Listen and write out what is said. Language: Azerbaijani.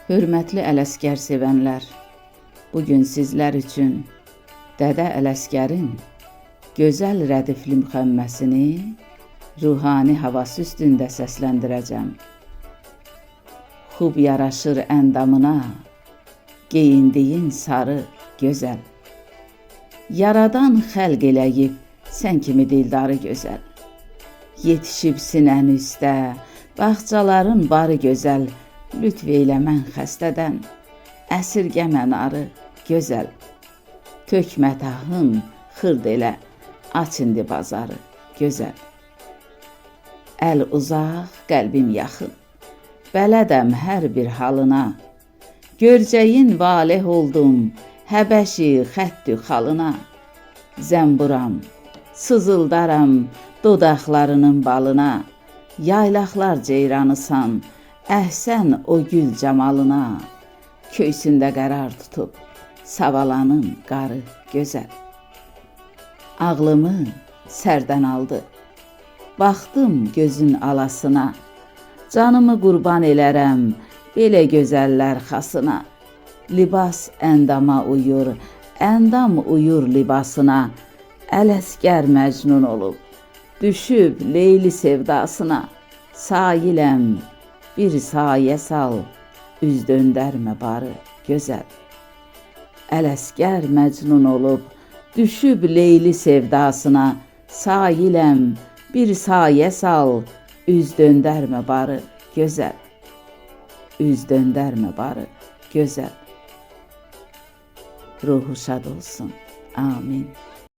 Hörmətli Ələsgər sevənlər, bugün sizlər üçün Dədə Ələsgərin gözəl rədifli müxəmməsini ruhani havası üstündə səsləndirəcəm. Xub yaraşır əndamına, geyindiyin sarı gözəl. Yaradan xəlq eləyib, sən kimi dildarı gözəl. Yetişib sinən üstə, bağçaların barı gözəl. Lütf eylə mən xəstədən, əsirgəmə narı gözəl. Tökmə tahın, xırd elə, aç indi bazarı gözəl. Əl uzaq, qəlbim yaxın, bələdəm hər bir halına. Görcəyin valeh oldum, Həbəşi xəttü xalına. Zəmburam, sızıldaram dodaqlarının balına. Yaylaqlar ceyranısan, əhsən o gül camalına. Köysündə qərar tutub, savalanın qarı gözəl. Ağlımı sərdən aldı, baxdım gözün alasına. Canımı qurban elərəm, belə gözəllər xasına. Libas əndama uyur, əndam uyur libasına. Ələsgər məcnun olub, düşüb Leyli sevdasına. Sailəm, bir sayə sal, üz döndərmə barı gözəl. Ələsgər məcnun olub, düşüb Leyli sevdasına. Sailəm, bir sayə sal, üz döndərmə barı gözəl. Üz döndərmə barı gözəl. Ruhu şad olsun. Amin.